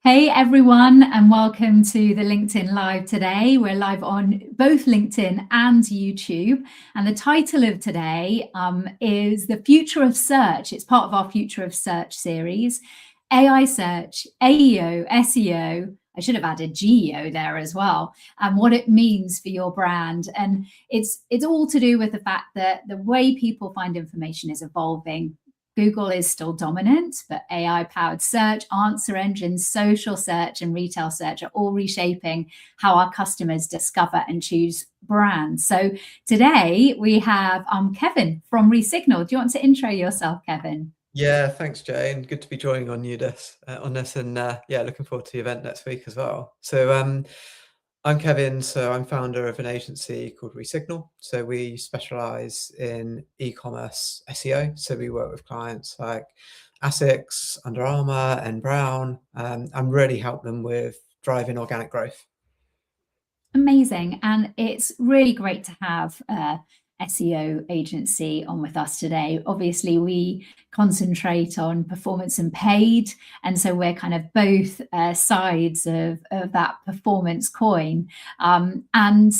Hey everyone, and welcome to the LinkedIn Live today. We're live on both LinkedIn and YouTube. And the title of today is The Future of Search. It's part of our Future of Search series. AI search, AEO, SEO, I should have added GEO there as well, and what it means for your brand. And it's all to do with the fact that the way people find information is evolving. Google is still dominant, but AI-powered search, answer engines, social search, and retail search are all reshaping how our customers discover and choose brands. So today we have Kevin from Resignal. Do you want to intro yourself, Kevin? Yeah, thanks, Jay, and good to be joining on this, and yeah, looking forward to the event next week as well. So I'm Kevin, so I'm founder of an agency called Resignal. So we specialize in e-commerce SEO. So we work with clients like Asics, Under Armour, and Brown, and really help them with driving organic growth. Amazing. And it's really great to have SEO agency on with us today. Obviously, we concentrate on performance and paid, and so we're kind of both sides of that performance coin. And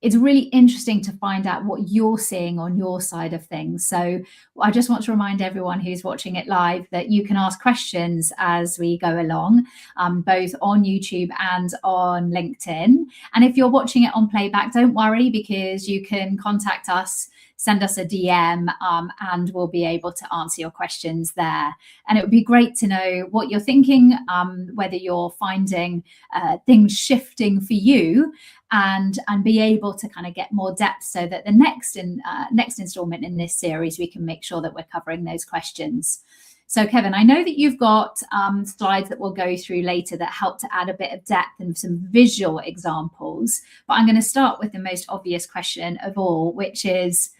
it's really interesting to find out what you're seeing on your side of things. So I just want to remind everyone who's watching it live that you can ask questions as we go along, both on YouTube and on LinkedIn. And if you're watching it on playback, don't worry, because you can contact us, send us a DM, and we'll be able to answer your questions there. And it would be great to know what you're thinking, whether you're finding things shifting for you, and be able to kind of get more depth so that the next installment in this series, we can make sure that we're covering those questions. So Kevin, I know that you've got slides that we'll go through later that help to add a bit of depth and some visual examples, but I'm going to start with the most obvious question of all, which is,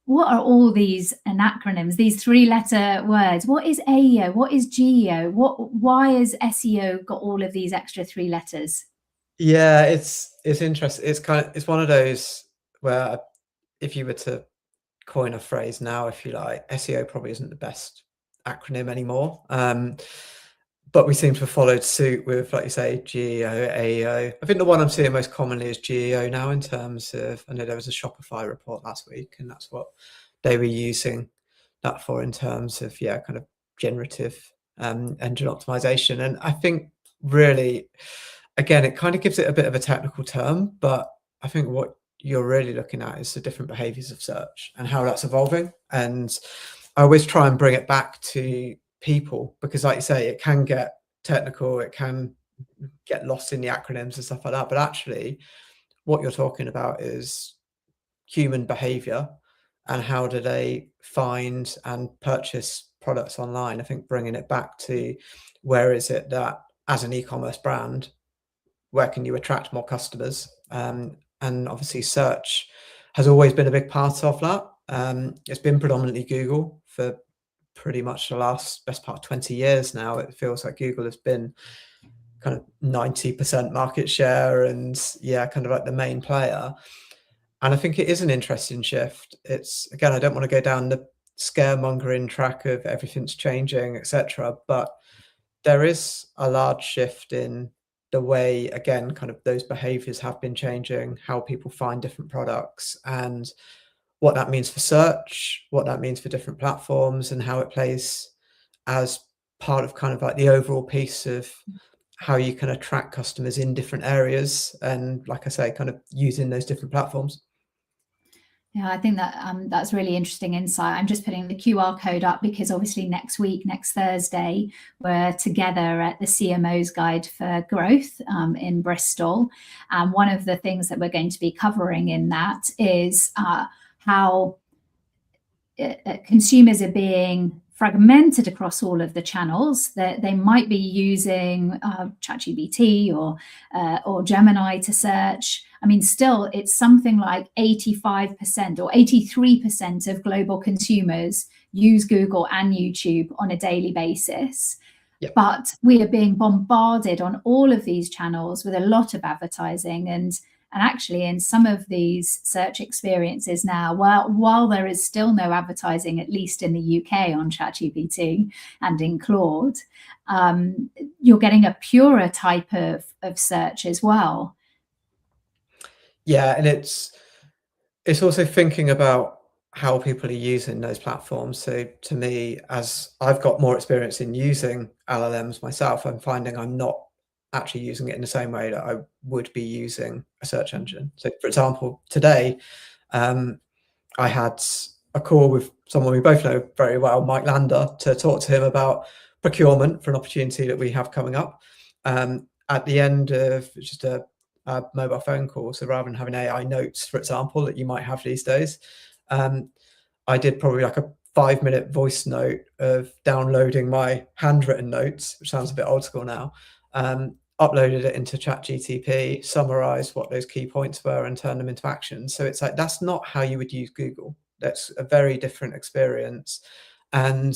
what are all these acronyms, these three-letter words? What is AEO? What is GEO? Why has SEO got all of these extra three letters? Yeah, it's interesting. It's one of those where if you were to coin a phrase now, if you like, SEO probably isn't the best acronym anymore. But we seem to have followed suit with, like you say, GEO, AEO. I think the one I'm seeing most commonly is GEO now, in terms of, I know there was a Shopify report last week, and that's what they were using that for in terms of, yeah, kind of generative engine optimization. And I think really, again, it kind of gives it a bit of a technical term, but I think what you're really looking at is the different behaviors of search and how that's evolving. And I always try and bring it back to people, because like you say, it can get technical, it can get lost in the acronyms and stuff like that, but actually what you're talking about is human behavior and how do they find and purchase products online. I think bringing it back to, where is it that as an e-commerce brand, where can you attract more customers? And obviously search has always been a big part of that. It's been predominantly Google for pretty much the best part of 20 years now. It feels like Google has been kind of 90% market share, and yeah, kind of like the main player. And I think it is an interesting shift. It's, again, I don't want to go down the scaremongering track of everything's changing, etc., but there is a large shift in the way, again, kind of those behaviors have been changing, how people find different products, and what that means for search, what that means for different platforms, and how it plays as part of kind of like the overall piece of how you can attract customers in different areas. And like I say, kind of using those different platforms. Yeah, I think that that's really interesting insight. I'm just putting the QR code up because obviously next week, next Thursday, we're together at the CMO's Guide for Growth in Bristol. And one of the things that we're going to be covering in that is how consumers are being fragmented across all of the channels. That they might be using ChatGPT or Gemini to search. I mean, still, it's something like 85% or 83% of global consumers use Google and YouTube on a daily basis. Yep. But we are being bombarded on all of these channels with a lot of advertising, and And actually, in some of these search experiences now, while there is still no advertising, at least in the UK, on ChatGPT and in Claude, you're getting a purer type of search as well. Yeah, and it's also thinking about how people are using those platforms. So to me, as I've got more experience in using LLMs myself, I'm finding I'm not actually using it in the same way that I would be using a search engine. So for example, today, I had a call with someone we both know very well, Mike Lander, to talk to him about procurement for an opportunity that we have coming up. At the end of just a mobile phone call, so rather than having AI notes, for example, that you might have these days, I did probably like a 5-minute voice note of downloading my handwritten notes, which sounds a bit old school now, uploaded it into ChatGTP, summarized what those key points were, and turned them into actions. So it's like, that's not how you would use Google. That's a very different experience. And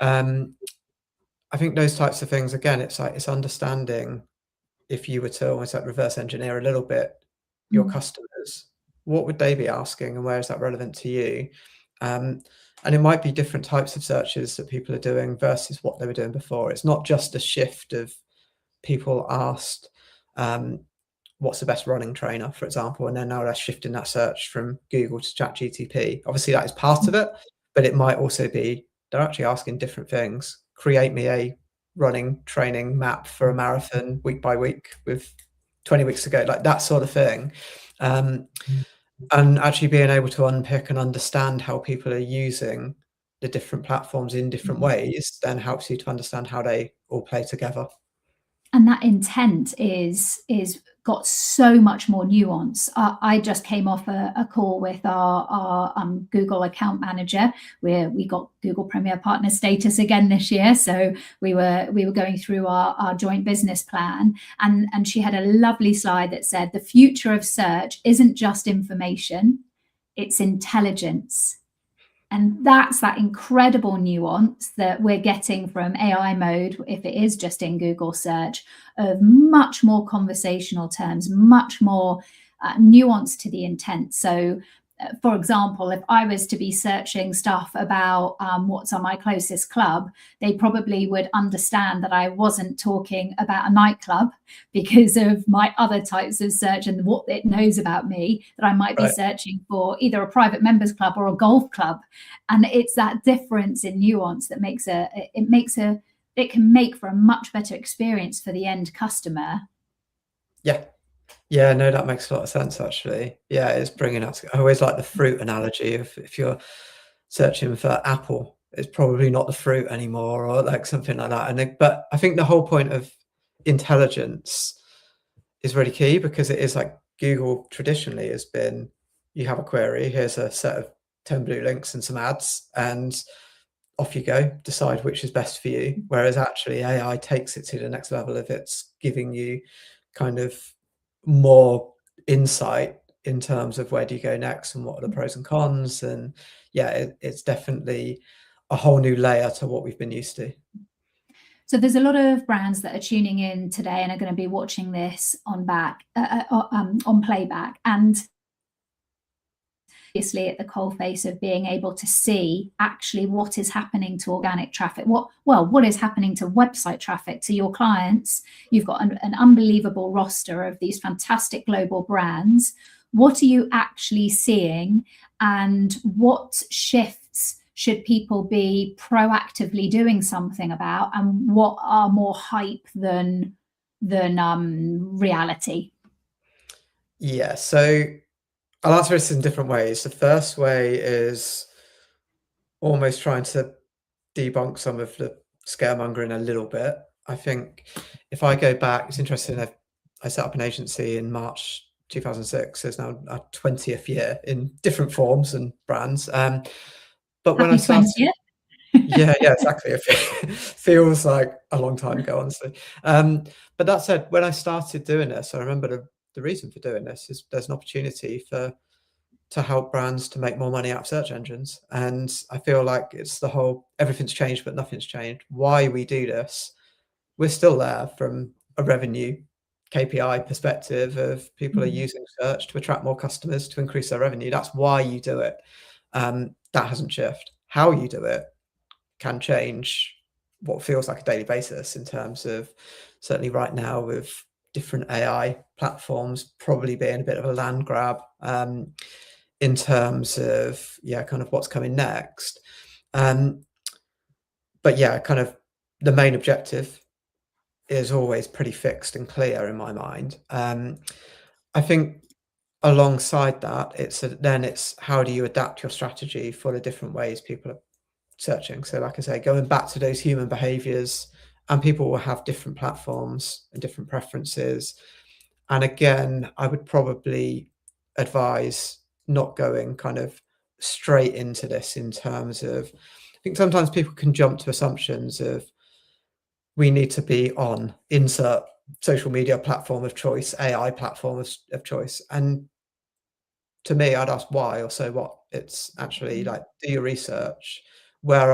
I think those types of things, again, it's like, it's understanding, if you were to almost like reverse engineer a little bit your customers, what would they be asking and where is that relevant to you? And it might be different types of searches that people are doing versus what they were doing before. It's not just a shift of people asked, what's the best running trainer, for example, and then now they're shifting that search from Google to ChatGTP. Obviously, that is part of it, but it might also be they're actually asking different things. Create me a running training map for a marathon week by week with 20 weeks to go, like that sort of thing. And actually being able to unpick and understand how people are using the different platforms in different ways then helps you to understand how they all play together. And that intent is got so much more nuance. I just came off a call with our Google account manager, where we got Google Premier Partner status again this year. So we were going through our joint business plan, and she had a lovely slide that said the future of search isn't just information, it's intelligence. And that's that incredible nuance that we're getting from AI mode, if it is just in Google search, of much more conversational terms, much more nuance to the intent. So, for example, if I was to be searching stuff about what's on my closest club, they probably would understand that I wasn't talking about a nightclub because of my other types of search and what it knows about me, that I might be searching for either a private members club or a golf club. And it's that difference in nuance that it can make for a much better experience for the end customer. Yeah, no, that makes a lot of sense, actually. Yeah, it's bringing us. I always like the fruit analogy of, if you're searching for apple, it's probably not the fruit anymore, or like something like that. But I think the whole point of intelligence is really key, because it is like Google traditionally has been, you have a query, here's a set of 10 blue links and some ads, and off you go, decide which is best for you. Whereas actually AI takes it to the next level of it's giving you kind of more insight in terms of where do you go next and what are the pros and cons. And yeah, it's definitely a whole new layer to what we've been used to. So there's a lot of brands that are tuning in today and are going to be watching this on playback, and obviously at the coalface of being able to see actually what is happening to organic traffic, what is happening to website traffic, to your clients. You've got an unbelievable roster of these fantastic global brands. What are you actually seeing, and what shifts should people be proactively doing something about, and what are more hype than reality? Yeah, so I'll answer this in different ways. The first way is almost trying to debunk some of the scaremongering a little bit. I think if I go back, it's interesting. I set up an agency in March 2006. So it's now our 20th year in different forms and brands. But when I started, 20th. yeah, exactly. It feels like a long time ago, honestly. But that said, when I started doing this, I remember the reason for doing this is there's an opportunity to help brands to make more money out of search engines. And I feel like it's the whole, everything's changed, but nothing's changed. Why we do this, we're still there from a revenue KPI perspective of people are using search to attract more customers to increase their revenue. That's why you do it. That hasn't shifted. How you do it can change what feels like a daily basis in terms of, certainly right now with different AI platforms probably being a bit of a land grab in terms of kind of what's coming next. But yeah, kind of the main objective is always pretty fixed and clear in my mind. I think alongside that, it's how do you adapt your strategy for the different ways people are searching. So like I say, going back to those human behaviors, and people will have different platforms and different preferences. And again, I would probably advise not going kind of straight into this in terms of, I think sometimes people can jump to assumptions of we need to be on insert social media platform of choice, AI platform of choice. And to me, I'd ask why or so what. It's actually like, do your research. Where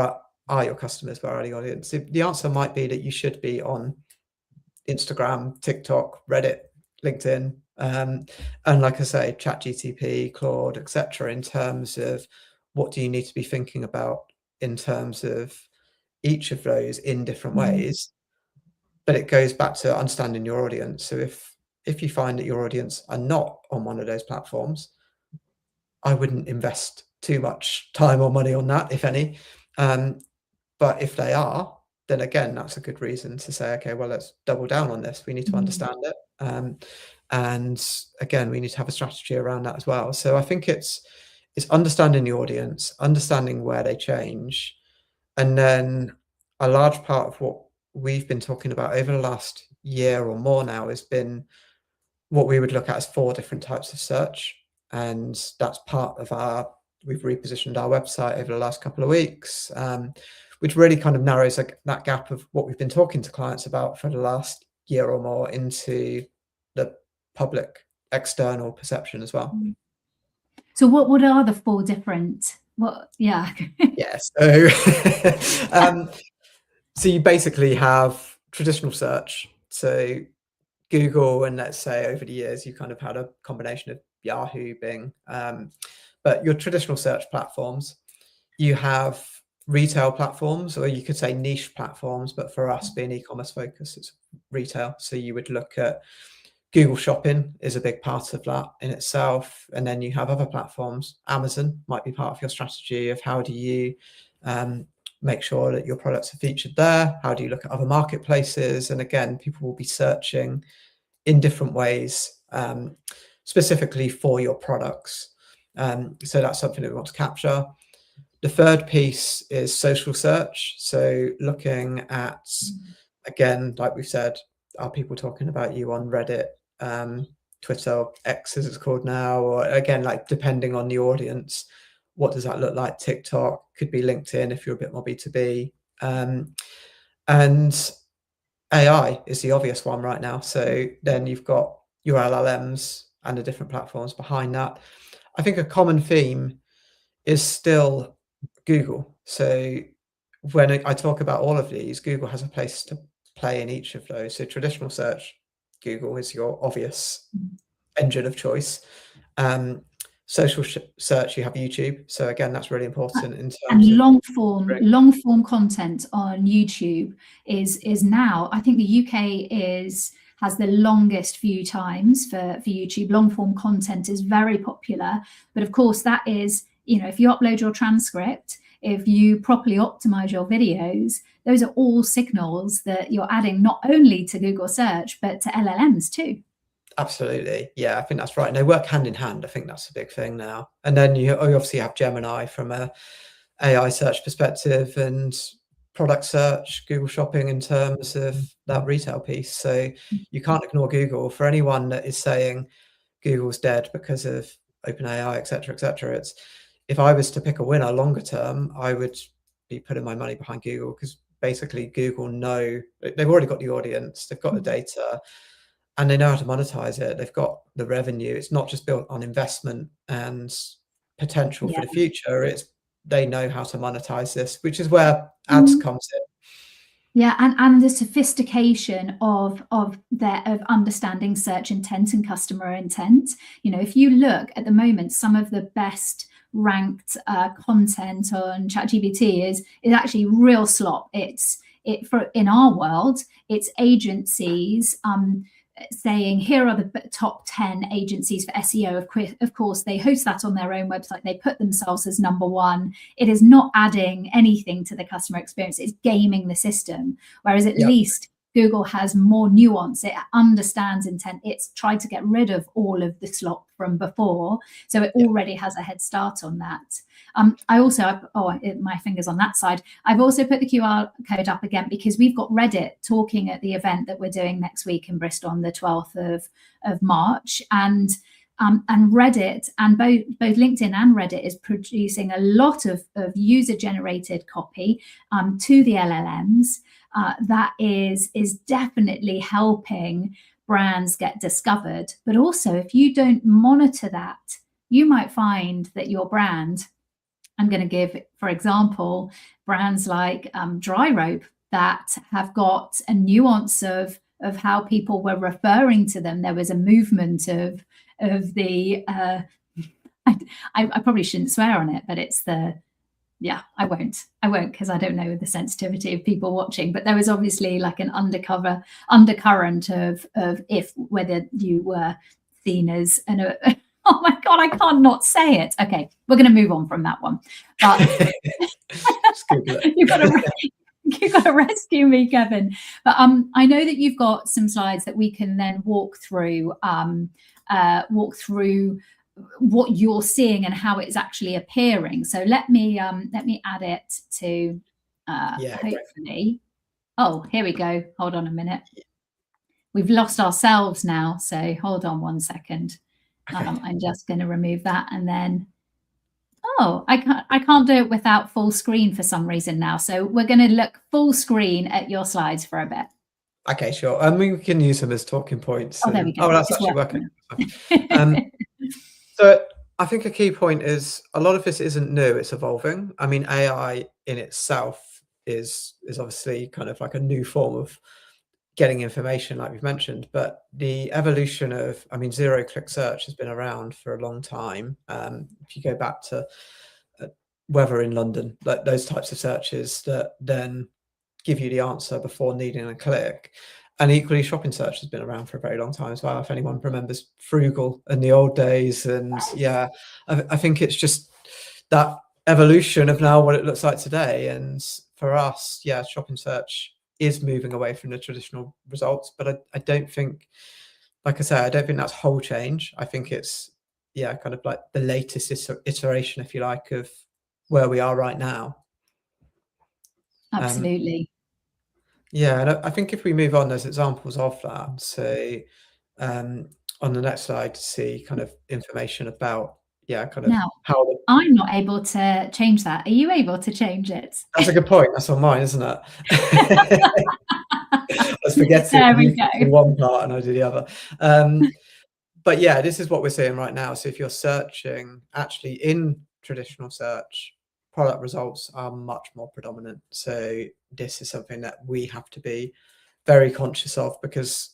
are your customers? Where are the audience? The answer might be that you should be on Instagram, TikTok, Reddit, LinkedIn, and like I say, ChatGTP, Claude, etc. in terms of what do you need to be thinking about in terms of each of those in different ways. But it goes back to understanding your audience. So if you find that your audience are not on one of those platforms, I wouldn't invest too much time or money on that, if any. But if they are, then again, that's a good reason to say, okay, well, let's double down on this. We need to understand it. And again, we need to have a strategy around that as well. So I think it's understanding the audience, understanding where they change. And then a large part of what we've been talking about over the last year or more now has been what we would look at as 4 different types of search. And that's part of we've repositioned our website over the last couple of weeks, which really kind of narrows that gap of what we've been talking to clients about for the last year or more into the public external perception as well. So what are the 4 different, Yeah, so you basically have traditional search. So Google, and let's say over the years you kind of had a combination of Yahoo, Bing, but your traditional search platforms, you have retail platforms, or you could say niche platforms, but for us being e-commerce focused, it's retail. So you would look at Google Shopping is a big part of that in itself. And then you have other platforms. Amazon might be part of your strategy of how do you make sure that your products are featured there? How do you look at other marketplaces? And again, people will be searching in different ways, specifically for your products. So that's something that we want to capture. The third piece is social search. So looking at, again, like we've said, are people talking about you on Reddit, Twitter, X as it's called now, or again, like depending on the audience, what does that look like? TikTok, could be LinkedIn if you're a bit more B2B. And AI is the obvious one right now. So then you've got your LLMs and the different platforms behind that. I think a common theme is still Google. So when I talk about all of these, Google has a place to play in each of those. So traditional search, Google is your obvious engine of choice. Social search, you have YouTube. So again, that's really important in terms and of long form content on YouTube is now, I think the UK has the longest view times for YouTube. Long form content is very popular, but of course that is, if you upload your transcript, if you properly optimize your videos, those are all signals that you're adding not only to Google search, but to LLMs too. Absolutely. Yeah, I think that's right. And they work hand in hand. I think that's a big thing now. And then you obviously have Gemini from a AI search perspective and product search, Google Shopping in terms of that retail piece. So you can't ignore Google. For anyone that is saying Google's dead because of OpenAI, et cetera, it's, if I was to pick a winner longer term, I would be putting my money behind Google, because basically Google know they've already got the audience, they've got the data, and they know how to monetize it. They've got the revenue. It's not just built on investment and potential for the future. It's they know how to monetize this, which is where ads comes in. Yeah, and the sophistication of understanding search intent and customer intent. You know, if you look at the moment, some of the best ranked content on ChatGPT is actually real slop. In our world, it's agencies saying, here are the top 10 agencies for SEO. Of course, they host that on their own website. They put themselves as number one. It is not adding anything to the customer experience. It's gaming the system. Whereas at least Google has more nuance. It understands intent. It's tried to get rid of all of the slop from before. So it already has a head start on that. I also, my finger's on that side. I've also put the QR code up again because we've got Reddit talking at the event that we're doing next week in Bristol on the 12th of March. And Reddit, and both LinkedIn and Reddit, is producing a lot of user-generated copy to the LLMs that is definitely helping brands get discovered. But also, if you don't monitor that, you might find that your brand, I'm going to give, for example, brands like Dry Rope, that have got a nuance of how people were referring to them. There was a movement of the I probably shouldn't swear on it, but it's the, yeah, I won't because I don't know the sensitivity of people watching, but there was obviously like an undercurrent of whether you were seen as an oh my God, I can't not say it. Okay, we're going to move on from that one. But you've got to rescue me, Kevin. But I know that you've got some slides that we can then walk through what you're seeing and how it's actually appearing. So let me add it to hopefully. Oh, here we go. Hold on a minute. We've lost ourselves now. So hold on one second. I'm just going to remove that, and then I can't do it without full screen for some reason now. So we're going to look full screen at your slides for a bit. Okay, sure. I mean, we can use them as talking points. Oh, there we go. Oh, that's actually working. So I think a key point is a lot of this isn't new, it's evolving. I mean, AI in itself is obviously kind of like a new form of getting information, like we've mentioned, but the evolution of, I mean, zero-click search has been around for a long time. If you go back to weather in London, like those types of searches that then give you the answer before needing a click. And equally, shopping search has been around for a very long time as well. If anyone remembers Frugal in the old days, and yeah, I think it's just that evolution of now what it looks like today. And for us, yeah, shopping search is moving away from the traditional results, but I don't think, like I say, I don't think that's whole change. I think it's, yeah, kind of like the latest iteration, if you like, of where we are right now. Absolutely. Yeah, and I think if we move on, there's examples of that. So on the next slide, to see kind of information about, yeah, kind of now, how I'm not able to change that. Are you able to change it? That's a good point. That's on mine, isn't it? I was forgetting. There we go. One part and I do the other. But yeah, this is what we're seeing right now. So if you're searching actually in traditional search, product results are much more predominant. So this is something that we have to be very conscious of, because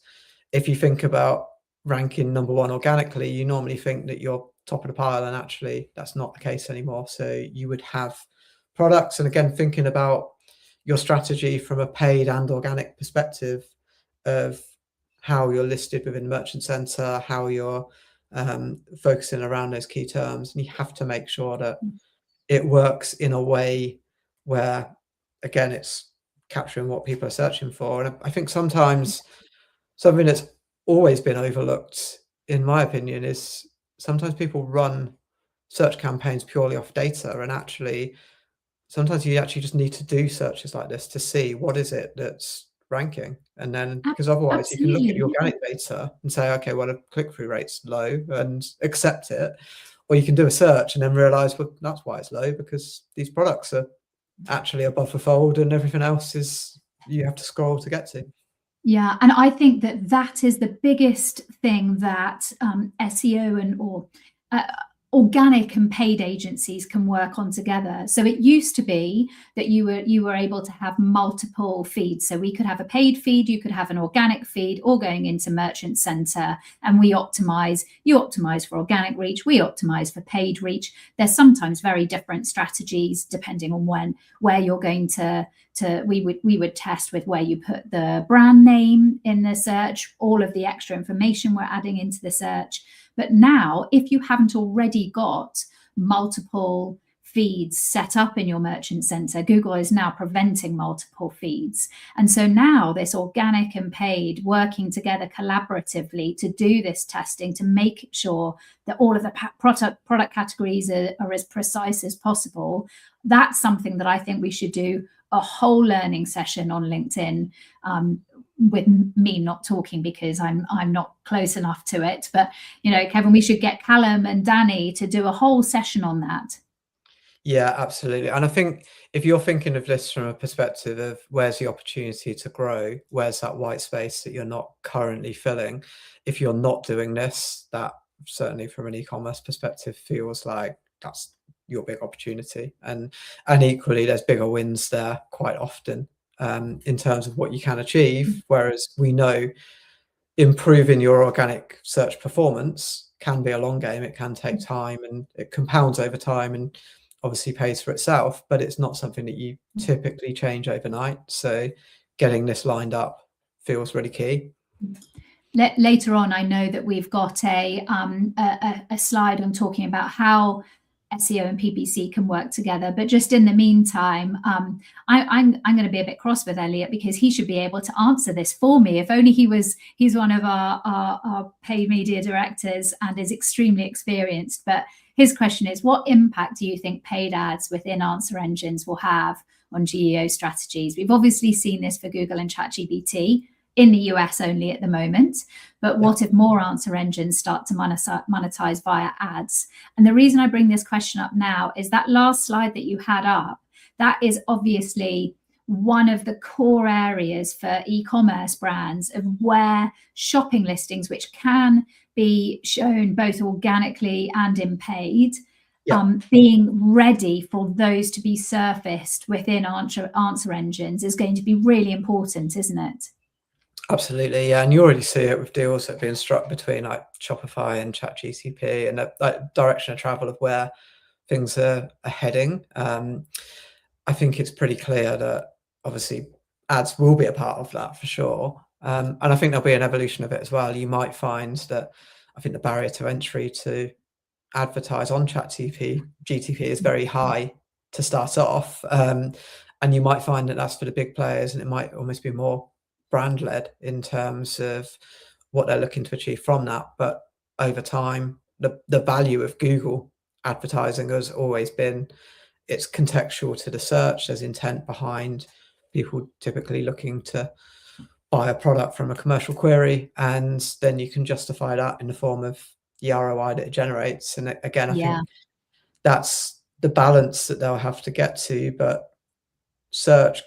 if you think about ranking number one organically, you normally think that you're top of the pile, and actually that's not the case anymore. So you would have products, and again, thinking about your strategy from a paid and organic perspective of how you're listed within Merchant Center, how you're focusing around those key terms, and you have to make sure that it works in a way where, again, it's capturing what people are searching for. And I think sometimes something that's always been overlooked, in my opinion, is sometimes people run search campaigns purely off data, and actually sometimes you actually just need to do searches like this to see what is it that's ranking. And then, because otherwise you can look at your organic data and say, okay, well, the click-through rate's low, and accept it. Or you can do a search and then realize, well, that's why it's low, because these products are actually above the fold and everything else is, you have to scroll to get to. Yeah, and I think that is the biggest thing that SEO and organic and paid agencies can work on together. So it used to be that you were able to have multiple feeds. So we could have a paid feed, you could have an organic feed, all going into Merchant Center, and you optimize for organic reach, we optimize for paid reach. There's sometimes very different strategies depending on where you're going to we would test with where you put the brand name in the search, all of the extra information we're adding into the search. But now, if you haven't already got multiple feeds set up in your Merchant Center, Google is now preventing multiple feeds. And so now this organic and paid working together collaboratively to do this testing, to make sure that all of the product categories are as precise as possible. That's something that I think we should do a whole learning session on LinkedIn, with me not talking because I'm not close enough to it. But, you know, Kevin, we should get Callum and Danny to do a whole session on that. Yeah, absolutely. And I think if you're thinking of this from a perspective of where's the opportunity to grow, where's that white space that you're not currently filling, if you're not doing this, that certainly from an e-commerce perspective feels like that's your big opportunity. And equally, there's bigger wins there quite often in terms of what you can achieve. Whereas we know improving your organic search performance can be a long game. It can take time and it compounds over time and obviously pays for itself, but it's not something that you typically change overnight. So getting this lined up feels really key. Later on, I know that we've got a slide on talking about how SEO and PPC can work together. But just in the meantime, I'm going to be a bit cross with Elliot because he should be able to answer this for me. If only he's one of our paid media directors and is extremely experienced. But his question is, what impact do you think paid ads within answer engines will have on GEO strategies? We've obviously seen this for Google and ChatGPT in the US only at the moment, but what if more answer engines start to monetize via ads? And the reason I bring this question up now is that last slide that you had up, that is obviously one of the core areas for e-commerce brands of where shopping listings, which can be shown both organically and in paid, being ready for those to be surfaced within answer engines is going to be really important, isn't it? Absolutely, yeah, and you already see it with deals that are being struck between like Shopify and ChatGPT, and that direction of travel of where things are heading. I think it's pretty clear that obviously ads will be a part of that for sure, and I think there'll be an evolution of it as well. You might find that I think the barrier to entry to advertise on ChatGPT is very high to start off, and you might find that that's for the big players, and it might almost be more brand led in terms of what they're looking to achieve from that. But over time, the value of Google advertising has always been it's contextual to the search. There's intent behind people typically looking to buy a product from a commercial query, and then you can justify that in the form of the ROI that it generates. And again, I think that's the balance that they'll have to get to. But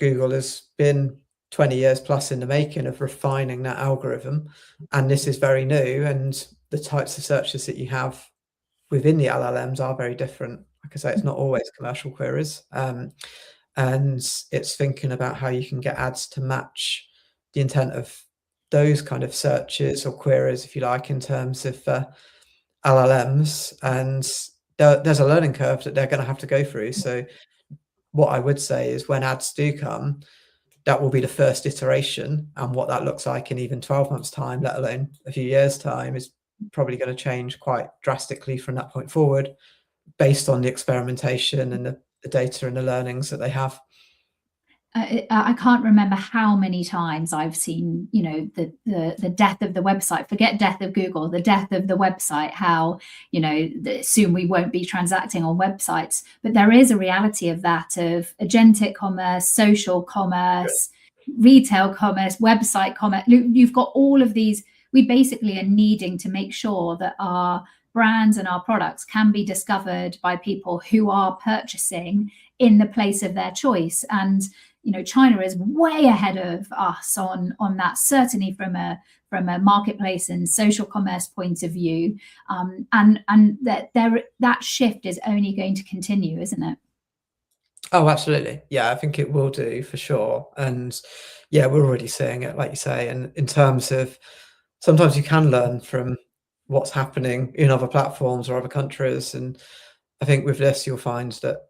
Google has been 20 years plus in the making of refining that algorithm, and this is very new, and the types of searches that you have within the LLMs are very different. Like I say, it's not always commercial queries, and it's thinking about how you can get ads to match the intent of those kind of searches or queries, if you like, in terms of LLMs. And there's a learning curve that they're going to have to go through. So what I would say is when ads do come, that will be the first iteration, and what that looks like in even 12 months time, let alone a few years time, is probably going to change quite drastically from that point forward based on the experimentation and the data and the learnings that they have. I can't remember how many times I've seen, you know, the death of the website, forget death of Google, the death of the website, how, you know, soon we won't be transacting on websites. But there is a reality of that, of agentic commerce, social commerce, retail commerce, website commerce. You've got all of these. We basically are needing to make sure that our brands and our products can be discovered by people who are purchasing in the place of their choice. And China is way ahead of us on that, certainly from a marketplace and social commerce point of view, and that shift is only going to continue, isn't it? Oh, absolutely. Yeah, I think it will do for sure. And yeah, we're already seeing it, like you say. And in terms of sometimes you can learn from what's happening in other platforms or other countries. And I think with this, you'll find that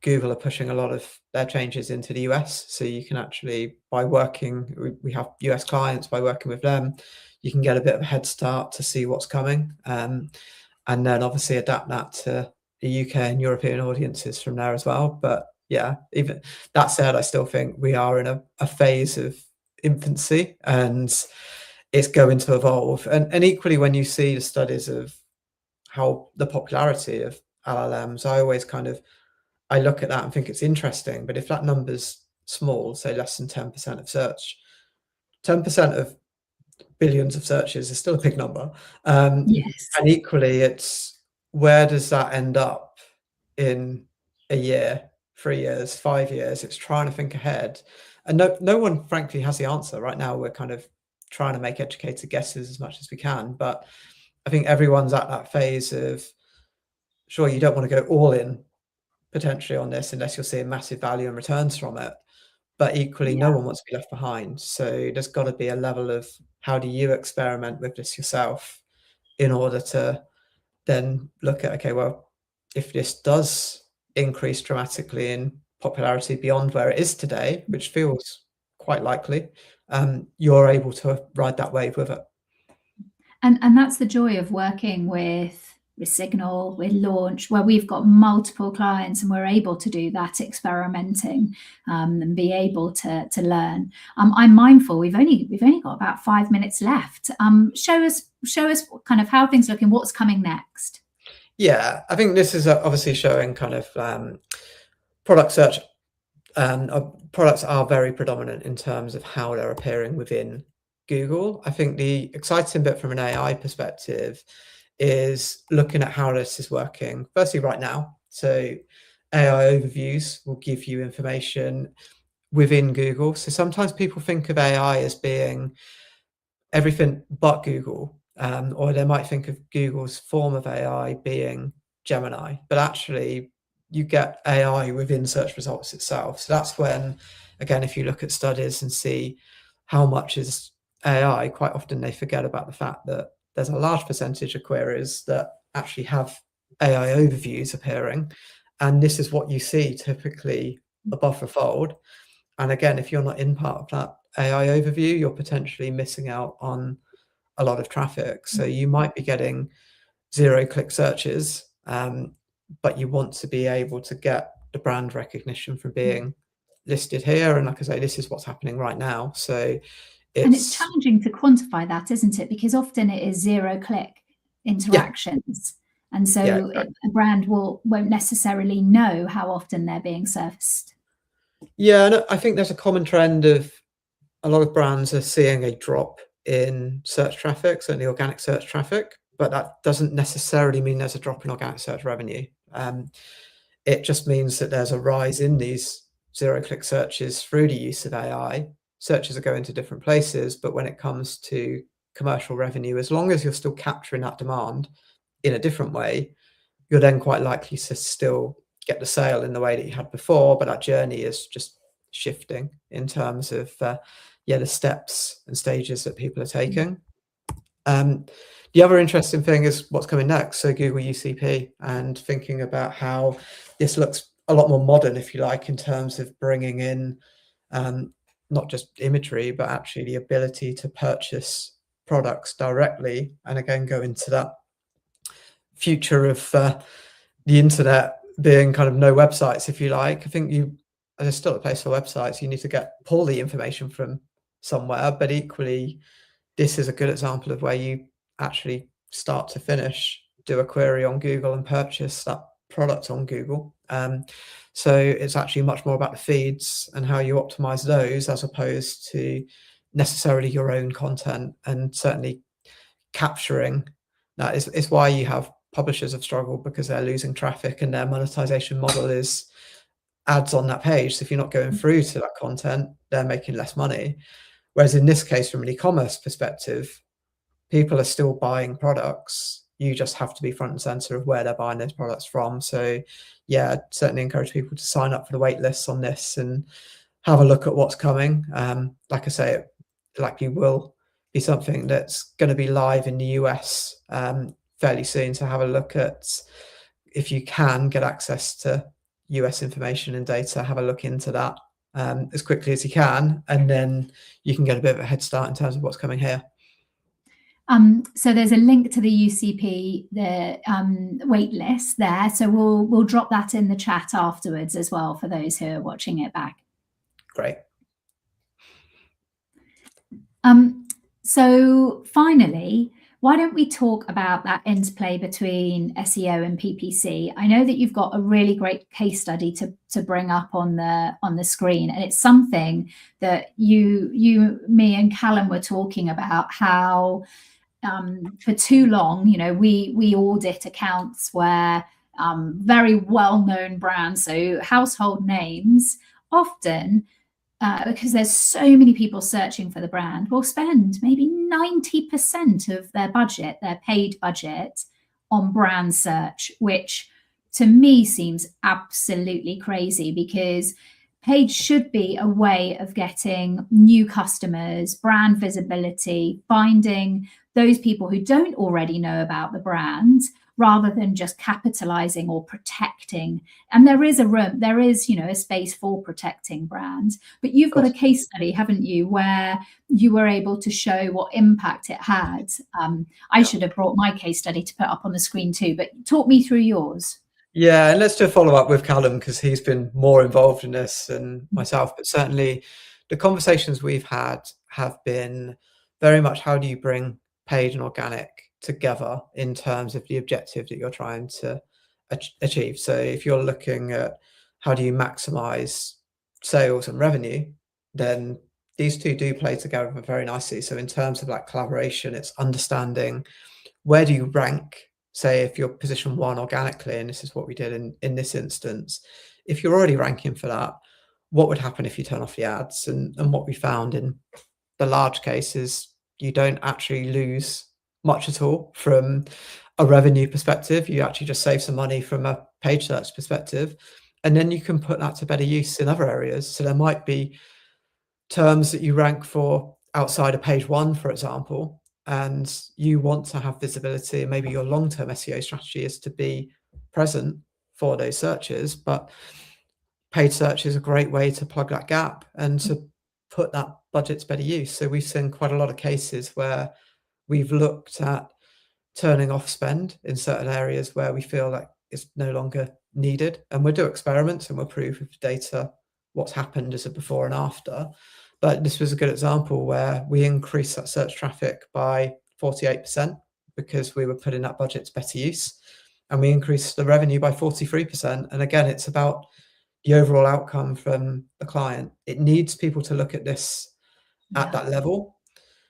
Google are pushing a lot of their changes into the US. So you can actually, by working, we have US clients, by working with them, you can get a bit of a head start to see what's coming. And then obviously adapt that to the UK and European audiences from there as well. But yeah, even that said, I still think we are in a phase of infancy and it's going to evolve. And equally, when you see the studies of how the popularity of LLMs, I look at that and think it's interesting. But if that number's small, say less than 10% of search, 10% of billions of searches is still a big number. Yes. And equally, it's where does that end up in a year, 3 years, 5 years? It's trying to think ahead. And no one, frankly, has the answer. Right now, we're kind of trying to make educated guesses as much as we can. But I think everyone's at that phase of, sure, you don't want to go all in potentially on this unless you're seeing massive value and returns from it. But equally, no one wants to be left behind. So there's got to be a level of how do you experiment with this yourself in order to then look at, okay, well, if this does increase dramatically in popularity beyond where it is today, which feels quite likely, you're able to ride that wave with it. And that's the joy of working with Signal, with Launch, where we've got multiple clients and we're able to do that experimenting, and be able to learn. I'm mindful we've only got about 5 minutes left. Show us kind of how things look and what's coming next. Yeah, I think this is obviously showing kind of product search. Products are very predominant in terms of how they're appearing within Google. I think the exciting bit from an AI perspective is looking at how this is working. Firstly, right now, so AI overviews will give you information within Google. So sometimes people think of AI as being everything but Google, or they might think of Google's form of AI being Gemini, but actually you get AI within search results itself. So that's when, again, if you look at studies and see how much is AI, quite often they forget about the fact that there's a large percentage of queries that actually have AI overviews appearing. And this is what you see typically above the fold. And again, if you're not in part of that AI overview, you're potentially missing out on a lot of traffic. So you might be getting 0-click searches, but you want to be able to get the brand recognition from being listed here. And like I say, this is what's happening right now. So it's challenging to quantify that, isn't it? Because often it is 0-click interactions. Yeah. And so a brand won't necessarily know how often they're being surfaced. Yeah, and I think there's a common trend of a lot of brands are seeing a drop in search traffic, certainly organic search traffic, but that doesn't necessarily mean there's a drop in organic search revenue. It just means that there's a rise in these 0-click searches through the use of AI. Searches are going to different places, but when it comes to commercial revenue, as long as you're still capturing that demand in a different way, you're then quite likely to still get the sale in the way that you had before, but that journey is just shifting in terms of the steps and stages that people are taking. The other interesting thing is what's coming next. So Google UCP, and thinking about how this looks a lot more modern, if you like, in terms of bringing in not just imagery, but actually the ability to purchase products directly. And again, go into that future of the internet being kind of no websites, if you like. I think there's still a place for websites. You need to pull the information from somewhere, but equally, this is a good example of where you actually start to finish do a query on Google and purchase that product on Google. So it's actually much more about the feeds and how you optimize those as opposed to necessarily your own content, and certainly capturing that is why you have publishers have struggled, because they're losing traffic and their monetization model is ads on that page. So if you're not going through to that content, they're making less money. Whereas in this case, from an e-commerce perspective, people are still buying products. You just have to be front and center of where they're buying those products from. So yeah, I'd certainly encourage people to sign up for the wait lists on this and have a look at what's coming. Like I say, it likely will be something that's going to be live in the US fairly soon. So have a look at, if you can get access to US information and data, have a look into that as quickly as you can, and then you can get a bit of a head start in terms of what's coming here. So there's a link to the UCP, the wait list there. So we'll drop that in the chat afterwards as well for those who are watching it back. Great. So finally, why don't we talk about that interplay between SEO and PPC? I know that you've got a really great case study to bring up on the screen, and it's something that me and Callum were talking about, how for too long, you know, we audit accounts where very well-known brands, so household names, often because there's so many people searching for the brand, will spend maybe 90% of their budget, their paid budget, on brand search, which to me seems absolutely crazy, because paid should be a way of getting new customers, brand visibility, finding those people who don't already know about the brand, rather than just capitalizing or protecting. And there is a space for protecting brands. But you've got a case study, haven't you, where you were able to show what impact it had. I should have brought my case study to put up on the screen too, but talk me through yours. Yeah, and let's do a follow-up with Callum, because he's been more involved in this than myself. But certainly the conversations we've had have been very much, how do you bring paid and organic together in terms of the objective that you're trying to achieve. So if you're looking at how do you maximize sales and revenue, then these two do play together very nicely. So in terms of like collaboration, it's understanding where do you rank. Say if you're position 1 organically, and this is what we did in this instance, if you're already ranking for that, what would happen if you turn off the ads? And what we found in the large cases, you don't actually lose much at all from a revenue perspective. You actually just save some money from a page search perspective, and then you can put that to better use in other areas. So there might be terms that you rank for outside of page 1, for example, and you want to have visibility, and maybe your long-term SEO strategy is to be present for those searches, but paid search is a great way to plug that gap and to put that budget to better use. So we've seen quite a lot of cases where we've looked at turning off spend in certain areas where we feel like it's no longer needed, and we'll do experiments and we'll prove with data what's happened as a before and after. But this was a good example where we increased that search traffic by 48% because we were putting that budget to better use, and we increased the revenue by 43%. And again, it's about the overall outcome from the client. It needs people to look at this at that level,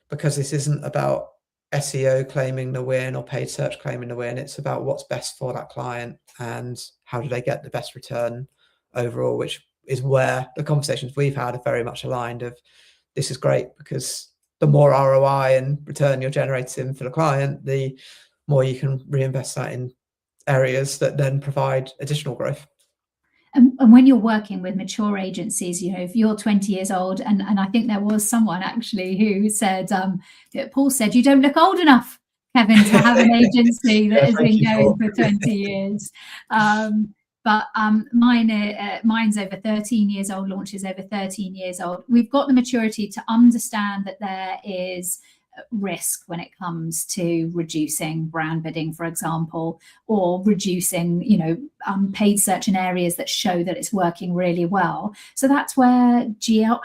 because this isn't about SEO claiming the win or paid search claiming the win. It's about what's best for that client and how do they get the best return overall, which is where the conversations we've had are very much aligned of, this is great because the more ROI and return you're generating for the client, the more you can reinvest that in areas that then provide additional growth. And when you're working with mature agencies, you know, if you're 20 years old, and I think there was someone actually who said, Paul said, you don't look old enough, Kevin, to have an agency that has been going for 20 years. But mine's over 13 years old, launch is over 13 years old. We've got the maturity to understand that there is risk when it comes to reducing brand bidding, for example, or reducing, you know, paid search in areas that show that it's working really well. So that's where geo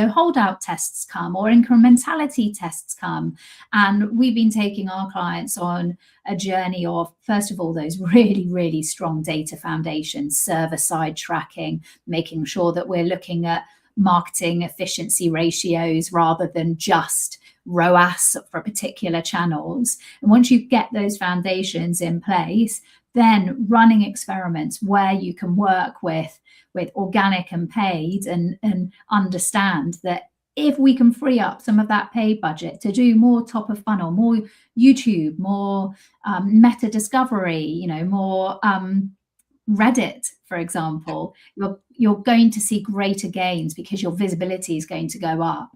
holdout tests come, or incrementality tests come. And we've been taking our clients on a journey of, first of all, those really, really strong data foundations, server-side tracking, making sure that we're looking at marketing efficiency ratios rather than just ROAS for particular channels. And once you get those foundations in place, then running experiments where you can work with organic and paid, and understand that if we can free up some of that paid budget to do more top of funnel, more YouTube, more meta discovery, you know, more Reddit, for example, you're going to see greater gains because your visibility is going to go up.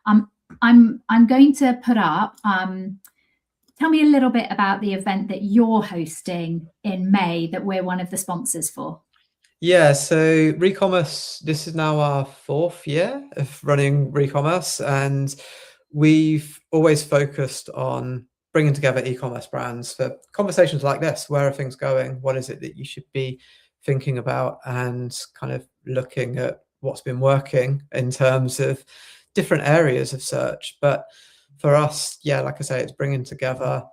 I'm going to put up. Tell me a little bit about the event that you're hosting in May that we're one of the sponsors for. Yeah, so Recommerce, this is now our 4th year of running Recommerce, and we've always focused on bringing together e-commerce brands for conversations like this. Where are things going? What is it that you should be thinking about? And kind of looking at what's been working in terms of different areas of search. But for us, yeah, like I say, it's bringing together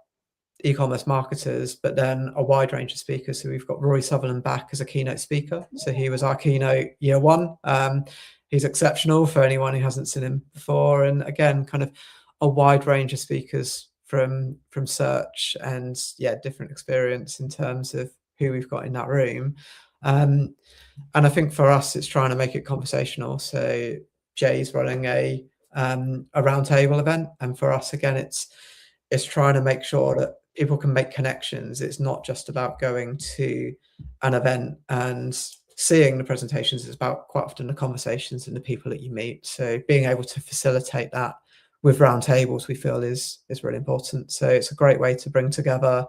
e-commerce marketers, but then a wide range of speakers. So we've got Rory Sutherland back as a keynote speaker. So he was our keynote year 1. He's exceptional for anyone who hasn't seen him before. And again, kind of a wide range of speakers from search, and yeah, different experience in terms of who we've got in that room. And I think for us, it's trying to make it conversational. So Jay's running a roundtable event, and for us, again, it's trying to make sure that people can make connections. It's not just about going to an event and seeing the presentations. It's about quite often the conversations and the people that you meet. So being able to facilitate that with roundtables, we feel is really important. So it's a great way to bring together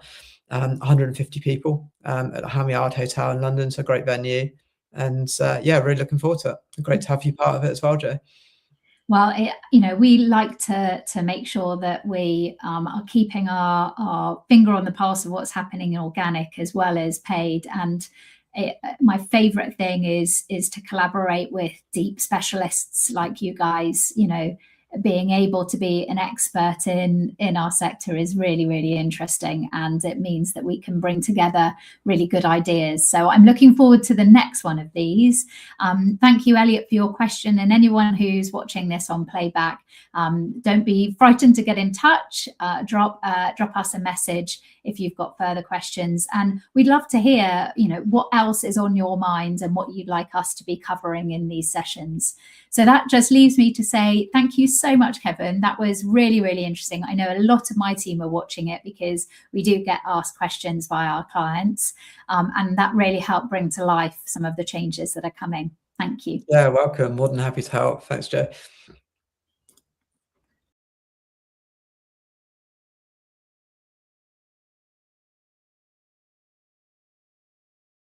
150 people at the Ham Yard Hotel in London. So a great venue. And yeah, really looking forward to it. Great to have you part of it as well, Jay. Well, you know, we like to make sure that we are keeping our finger on the pulse of what's happening in organic as well as paid. And my favorite thing is to collaborate with deep specialists like you guys. You know, being able to be an expert in our sector is really, really interesting, and it means that we can bring together really good ideas. So I'm looking forward to the next one of these. Thank you, Elliot, for your question, and anyone who's watching this on playback, don't be frightened to get in touch. Drop us a message if you've got further questions, and we'd love to hear, you know, what else is on your mind and what you'd like us to be covering in these sessions. So that just leaves me to say thank you so much, Kevin. That was really, really interesting. I know a lot of my team are watching it because we do get asked questions by our clients, and that really helped bring to life some of the changes that are coming. Thank you. Yeah, welcome. More than happy to help. Thanks, Jay.